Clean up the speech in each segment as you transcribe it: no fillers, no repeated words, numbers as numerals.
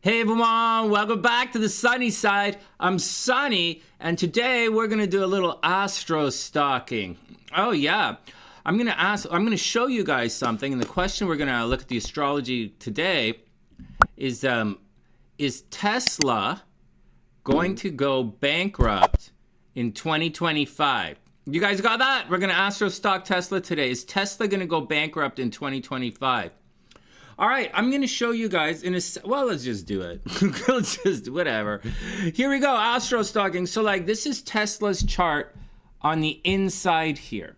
Hey everyone, welcome back to the sunny side. I'm Sunny, and today we're gonna do a little astro stalking. Oh yeah, I'm gonna show you guys something, and the question we're gonna look at the astrology today is Tesla going to go bankrupt in 2025? You guys got that? We're gonna astro stalk Tesla today. Is Tesla gonna go bankrupt in 2025? All right, I'm going to show you guys well, let's just do it. Let's just, whatever. Here we go, astro stalking. So like this is Tesla's chart on the inside here.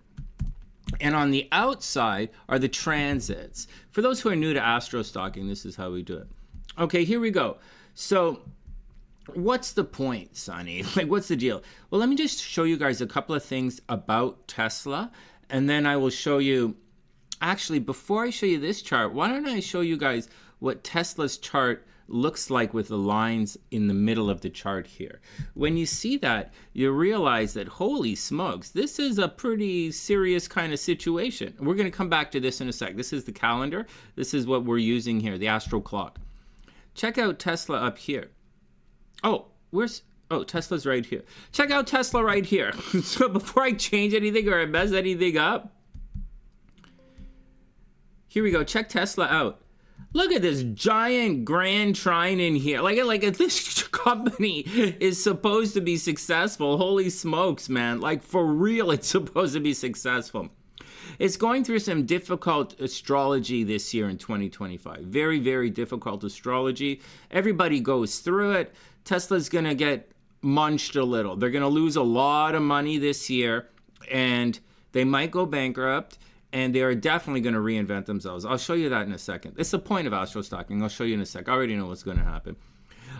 And on the outside are the transits. For those who are new to astro stalking, this is how we do it. Okay, here we go. So what's the point, Sonny? Like, what's the deal? Well, let me just show you guys a couple of things about Tesla, and then I will show you. Actually, before I show you this chart, why don't I show you guys what Tesla's chart looks like with the lines in the middle of the chart here. When you see that, you realize that, holy smokes, this is a pretty serious kind of situation. We're going to come back to this in a sec. This is the calendar. This is what we're using here, the astro clock. Check out Tesla up here. Oh, Tesla's right here. Check out Tesla right here. So before I change anything or I mess anything up, here we go. Check Tesla out. Look at this giant grand trine in here. Like this company is supposed to be successful. Holy smokes, man. Like for real, it's supposed to be successful. It's going through some difficult astrology this year in 2025. Very, very difficult astrology. Everybody goes through it. Tesla's going to get munched a little. They're going to lose a lot of money this year, and they might go bankrupt. And they are definitely going to reinvent themselves. I'll show you that in a second. It's the point of astro stalking. I'll show you in a sec. I already know what's going to happen.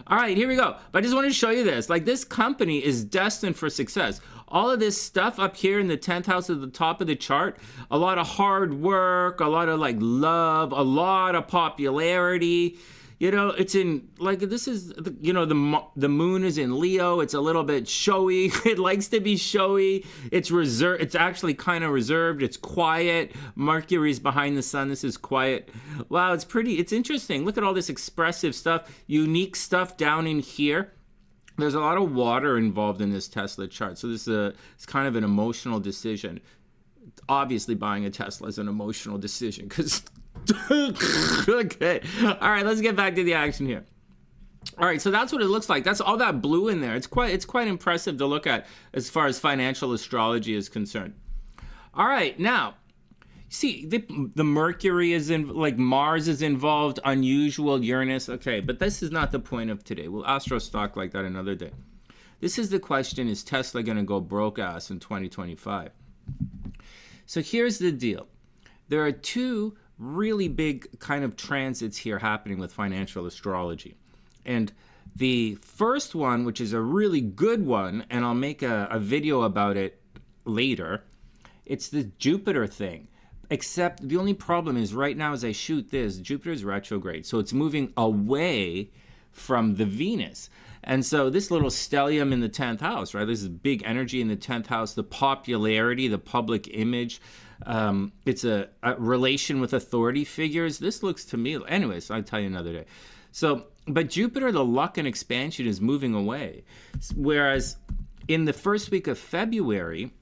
All right, here we go. But I just wanted to show you this. Like, this company is destined for success. All of this stuff up here in the 10th house at the top of the chart, a lot of hard work, a lot of like love, a lot of popularity. You know, it's in, like, this is, you know, the moon is in Leo. It's a little bit showy. It likes to be showy. It's reserved. It's actually kind of reserved. It's quiet. Mercury's behind the sun. This is quiet. Wow, it's interesting. Look at all this expressive stuff, unique stuff down in here. There's a lot of water involved in this Tesla chart. So it's kind of an emotional decision. Obviously, buying a Tesla is an emotional decision because... Okay. All right, let's get back to the action here. All right, so that's what it looks like. That's all that blue in there. It's quite impressive to look at as far as financial astrology is concerned. All right, now, see, the Mercury is in, like Mars is involved, unusual Uranus. Okay, but this is not the point of today. We'll astro stock like that another day. This is the question, is Tesla going to go broke ass in 2025? So here's the deal. There are two really big kind of transits here happening with financial astrology. And the first one, which is a really good one, and I'll make a video about it later, it's the Jupiter thing. Except the only problem is right now as I shoot this, Jupiter's retrograde. So it's moving away from the Venus. And so this little stellium in the 10th house, right? This is big energy in the 10th house, the popularity, the public image. It's a relation with authority figures. This looks to me, anyways, I'll tell you another day. So, but Jupiter, the luck and expansion is moving away. Whereas in the first week of February,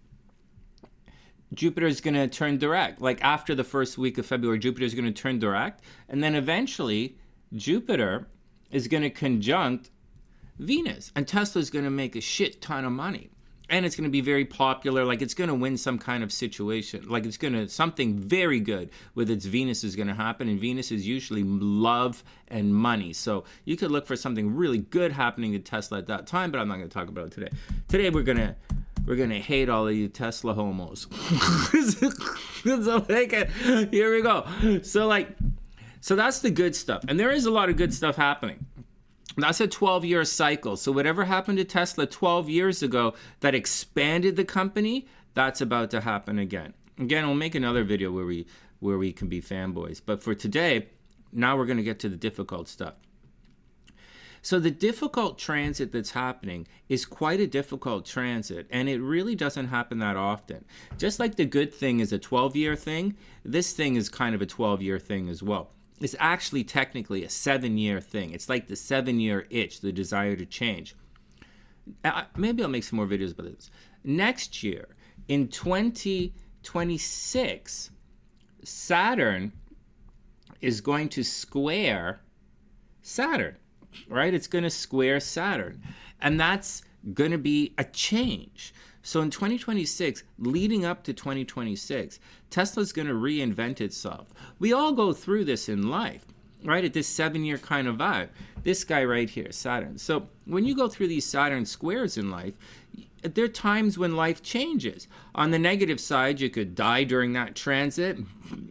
Jupiter is going to turn direct. Like after the first week of February, Jupiter is going to turn direct. And then eventually Jupiter is going to conjunct Venus. And Tesla is going to make a shit ton of money. And it's going to be very popular. Like it's going to win some kind of situation. Like it's going to, something very good with its Venus is going to happen. And Venus is usually love and money. So you could look for something really good happening to Tesla at that time, but I'm not going to talk about it today. Today we're going to hate all of you Tesla homos. So here we go. So that's the good stuff. And there is a lot of good stuff happening. That's a 12-year cycle. So whatever happened to Tesla 12 years ago that expanded the company, that's about to happen again. Again, we'll make another video where we can be fanboys. But for today, now we're going to get to the difficult stuff. So the difficult transit that's happening is quite a difficult transit, and it really doesn't happen that often. Just like the good thing is a 12-year thing, this thing is kind of a 12-year thing as well. is actually technically a 7-year thing. It's like the 7-year itch, the desire to change. Maybe I'll make some more videos about this. Next year, in 2026, Saturn is going to square Saturn, right? It's going to square Saturn. And that's going to be a change. So in 2026, leading up to 2026, Tesla's going to reinvent itself. We all go through this in life, right? At this 7-year kind of vibe. This guy right here, Saturn. So when you go through these Saturn squares in life, there are times when life changes. On the negative side, you could die during that transit.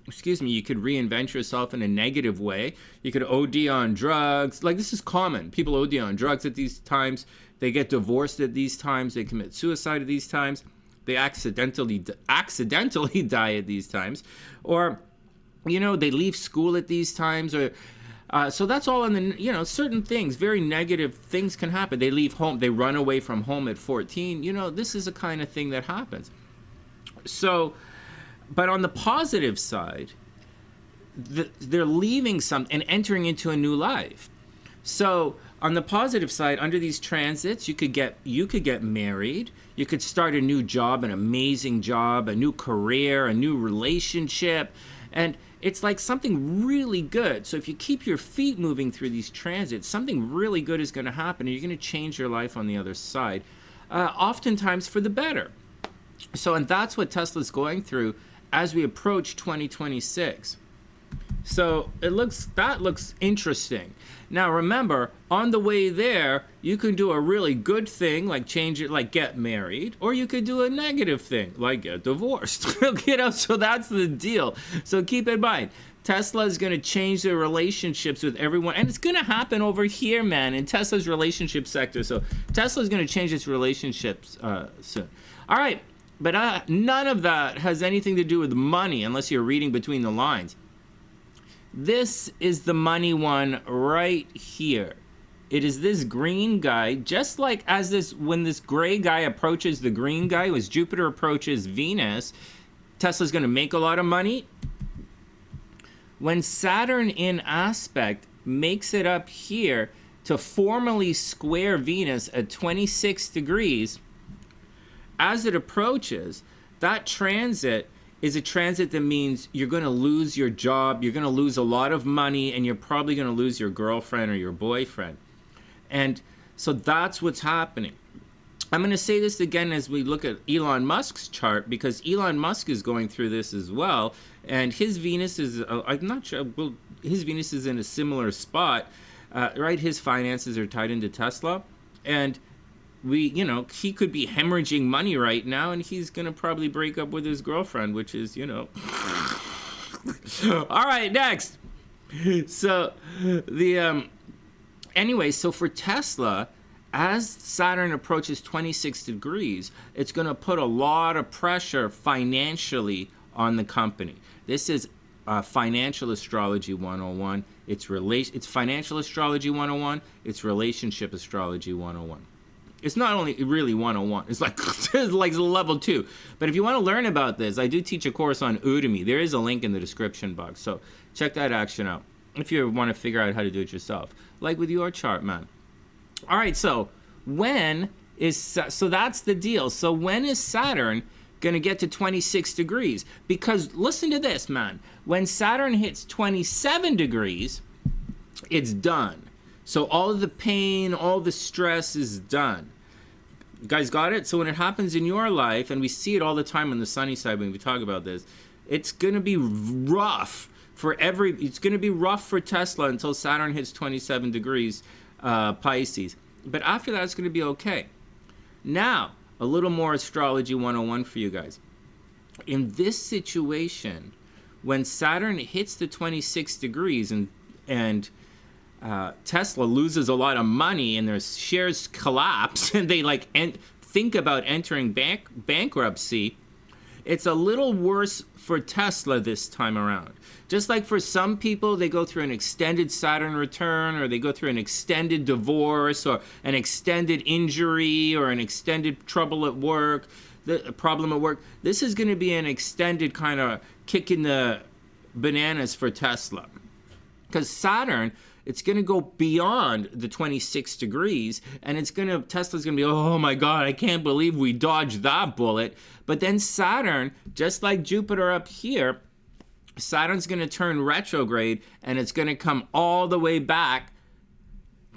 Excuse me, you could reinvent yourself in a negative way. You could OD on drugs. Like, this is common. People OD on drugs at these times. They get divorced at these times. They commit suicide at these times. They accidentally die at these times. Or, you know, they leave school at these times. Or so that's all in the, you know, certain things, very negative things can happen. They leave home, they run away from home at 14. You know, this is a kind of thing that happens. So, but on the positive side, they're leaving something and entering into a new life. So on the positive side, under these transits, you could get married. You could start a new job, an amazing job, a new career, a new relationship. And it's like something really good. So if you keep your feet moving through these transits, something really good is going to happen, and you're going to change your life on the other side, oftentimes for the better. So, and that's what Tesla's going through as we approach 2026. So that looks interesting. Now remember, on the way there, you can do a really good thing, like change it, like get married, or you could do a negative thing, like get divorced. You know, so that's the deal. So keep in mind, Tesla is going to change their relationships with everyone, and it's going to happen over here, man, in Tesla's relationship sector. So Tesla is going to change its relationships soon. All right, but none of that has anything to do with money, unless you're reading between the lines. This is the money one right here. It is this green guy, just like when this gray guy approaches the green guy, as Jupiter approaches Venus, Tesla's going to make a lot of money. When Saturn in aspect makes it up here to formally square Venus at 26 degrees, as it approaches, that transit is a transit that means you're going to lose your job, you're going to lose a lot of money, and you're probably going to lose your girlfriend or your boyfriend. And so that's what's happening. I'm going to say this again as we look at Elon Musk's chart, because Elon Musk is going through this as well, and his Venus is, I'm not sure, well, his Venus is in a similar spot, right? His finances are tied into Tesla, and he could be hemorrhaging money right now, and he's going to probably break up with his girlfriend, which is, All right, next. So, anyway, so for Tesla, as Saturn approaches 26 degrees, it's going to put a lot of pressure financially on the company. This is Financial Astrology 101. It's Financial Astrology 101. It's Relationship Astrology 101. It's not only really 101, it's like level 2. But if you want to learn about this, I do teach a course on Udemy. There is a link in the description box, so check that action out if you want to figure out how to do it yourself, like with your chart, man. All right, so so that's the deal. So when is Saturn going to get to 26 degrees? Because listen to this, man. When Saturn hits 27 degrees, it's done. So all of the pain, all the stress is done. You guys got it? So when it happens in your life, and we see it all the time on the sunny side when we talk about this, it's going to be rough it's going to be rough for Tesla until Saturn hits 27 degrees Pisces. But after that, it's going to be okay. Now, a little more Astrology 101 for you guys. In this situation, when Saturn hits the 26 degrees and Tesla loses a lot of money and their shares collapse and they think about entering bankruptcy, it's a little worse for Tesla this time around. Just like for some people, they go through an extended Saturn return, or they go through an extended divorce, or an extended injury, or an extended trouble at work, problem at work. This is going to be an extended kind of kick in the bananas for Tesla. Because Saturn, it's going to go beyond the 26 degrees, and Tesla's going to be, oh my God, I can't believe we dodged that bullet. But then Saturn, just like Jupiter up here, Saturn's going to turn retrograde, and it's going to come all the way back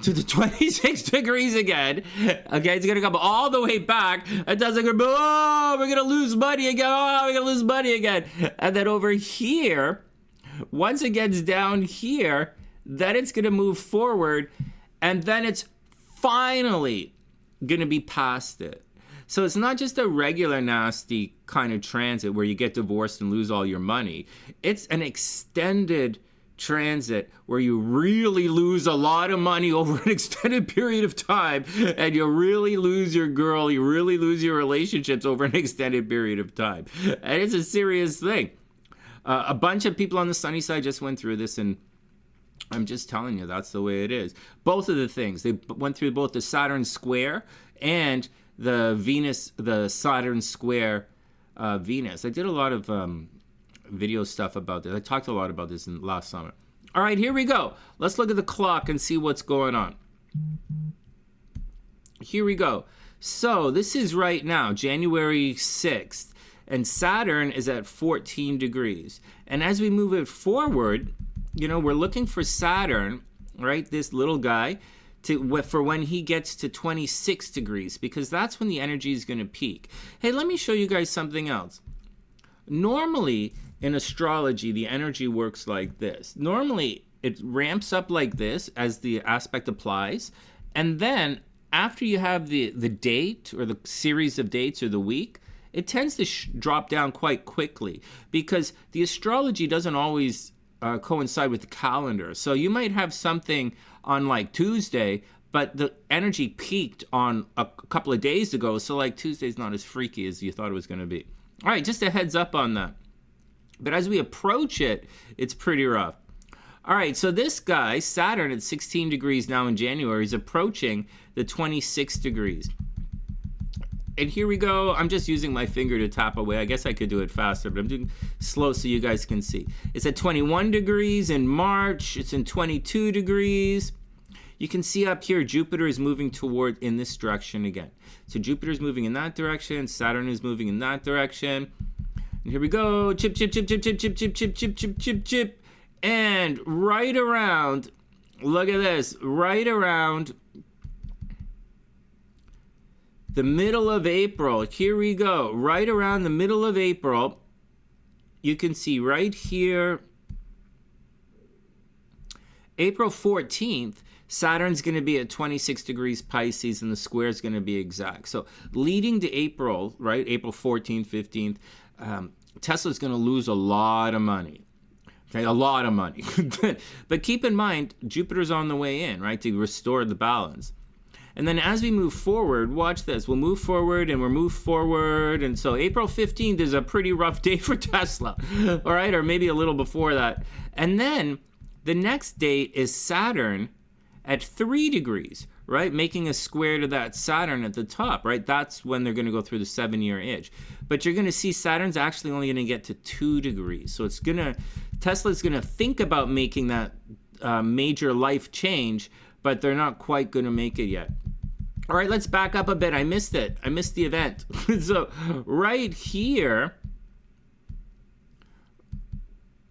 to the 26 degrees again. Okay, it's going to come all the way back. And Tesla's going to be, oh, we're going to lose money again. Oh, we're going to lose money again. And then over here, once it gets down here, then it's going to move forward, and then it's finally going to be past it. So it's not just a regular nasty kind of transit where you get divorced and lose all your money. It's an extended transit where you really lose a lot of money over an extended period of time, and you really lose your girl, you really lose your relationships over an extended period of time. And it's a serious thing. A bunch of people on the sunny side just went through this, and I'm just telling you, that's the way it is. Both of the things. They went through both the Saturn square and the Saturn square Venus. I did a lot of video stuff about this. I talked a lot about this in last summer. All right, here we go. Let's look at the clock and see what's going on. Here we go. So this is right now, January 6th, and Saturn is at 14 degrees. And as we move it forward, you know, we're looking for Saturn, right, this little guy, for when he gets to 26 degrees, because that's when the energy is going to peak. Hey, let me show you guys something else. Normally, in astrology, the energy works like this. Normally, it ramps up like this as the aspect applies, and then after you have the date or the series of dates or the week, it tends to drop down quite quickly, because the astrology doesn't always coincide with the calendar. So you might have something on like Tuesday, but the energy peaked on a couple of days ago, so like Tuesday's not as freaky as you thought it was going to be. All right, just a heads up on that. But as we approach it, it's pretty rough. All right, so this guy, Saturn at 16 degrees now in January, is approaching the 26 degrees. And here we go. I'm just using my finger to tap away. I guess I could do it faster, but I'm doing slow so you guys can see. It's at 21 degrees in March. It's in 22 degrees. You can see up here, Jupiter is moving toward in this direction again. So Jupiter's moving in that direction. Saturn is moving in that direction. And here we go. Chip, chip, chip, chip, chip, chip, chip, chip, chip, chip, chip, chip. And right around, look at this, right around the middle of April, here we go, right around the middle of April, you can see right here, April 14th, Saturn's going to be at 26 degrees Pisces, and the square is going to be exact. So leading to April, right, April 14th, 15th, Tesla's going to lose a lot of money. Okay, a lot of money. But keep in mind, Jupiter's on the way in, right, to restore the balance. And then as we move forward, watch this. We'll move forward and we'll move forward. And so April 15th is a pretty rough day for Tesla. All right, or maybe a little before that. And then the next date is Saturn at 3 degrees, right? Making a square to that Saturn at the top, right? That's when they're going to go through the 7-year itch. But you're going to see Saturn's actually only going to get to 2 degrees. So Tesla's going to think about making that major life change, but they're not quite going to make it yet. All right, let's back up a bit. I missed it. I missed the event. So right here,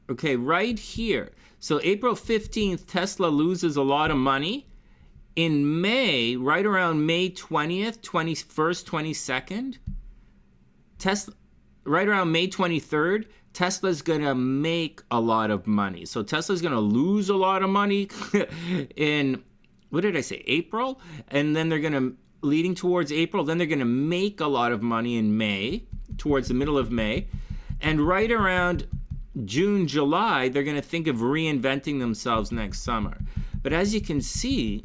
okay, right here. So April 15th, Tesla loses a lot of money. In May, right around May 20th, 21st, 22nd, right around May 23rd, Tesla's going to make a lot of money. So Tesla's going to lose a lot of money in, what did I say, April? And then they're going to, leading towards April, then they're going to make a lot of money in May, towards the middle of May. And right around June, July, they're going to think of reinventing themselves next summer. But as you can see,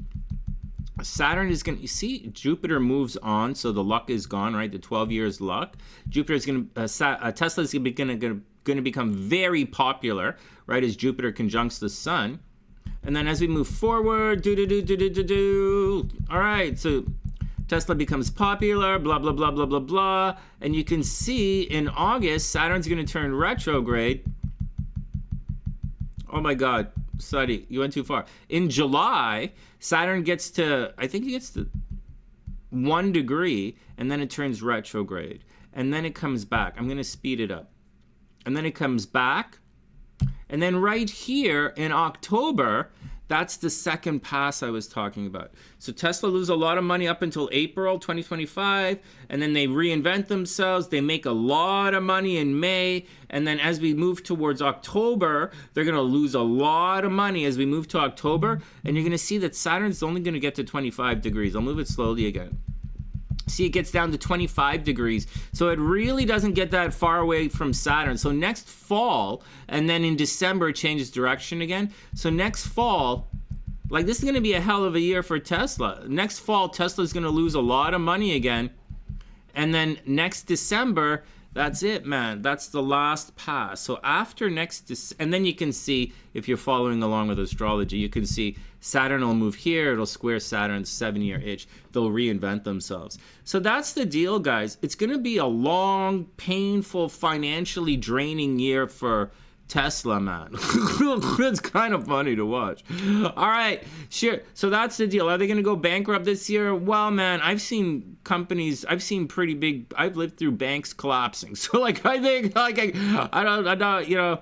Saturn is going to, you see, Jupiter moves on, so the luck is gone, right? The 12 years luck. Jupiter is going to, Tesla is going to become very popular, right, as Jupiter conjuncts the sun. And then as we move forward, all right, so Tesla becomes popular, blah, blah, blah, blah, blah, blah. And you can see in August, Saturn's going to turn retrograde. Oh my God. Study, you went too far. In July, Saturn gets to, I think it gets to 1 degree, and then it turns retrograde. And then it comes back. I'm going to speed it up. And then it comes back. And then right here in October, that's the second pass I was talking about. So Tesla loses a lot of money up until April 2025, and then they reinvent themselves. They make a lot of money in May, and then as we move towards October, they're going to lose a lot of money as we move to October, and you're going to see that Saturn's only going to get to 25 degrees. I'll move it slowly again. See, it gets down to 25 degrees. So it really doesn't get that far away from Saturn. So next fall, and then in December, it changes direction again. So next fall, like this is going to be a hell of a year for Tesla. Next fall, Tesla's going to lose a lot of money again. And then next December, that's it, man. That's the last pass. So after and then you can see, if you're following along with astrology, you can see Saturn will move here. It'll square Saturn's 7-year itch. They'll reinvent themselves. So that's the deal, guys. It's going to be a long, painful, financially draining year for Tesla, man. It's kind of funny to watch. All right, sure. So that's the deal. Are they going to go bankrupt this year? Well, man, I've seen companies, I've seen pretty big, I've lived through banks collapsing. So like, I think, like, I don't, you know,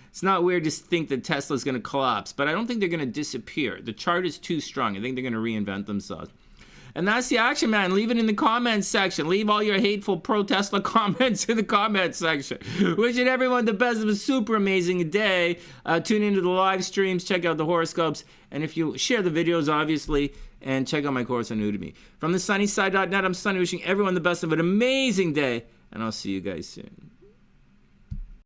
it's not weird to think that Tesla's going to collapse, but I don't think they're going to disappear. The chart is too strong. I think they're going to reinvent themselves. And that's the action, man. Leave it in the comments section. Leave all your hateful pro-Tesla comments in the comments section. Wishing everyone the best of a super amazing day. Tune into the live streams. Check out the horoscopes. And if you share the videos, obviously, and check out my course on Udemy. From TheSunnySide.net, I'm Sunny, wishing everyone the best of an amazing day. And I'll see you guys soon.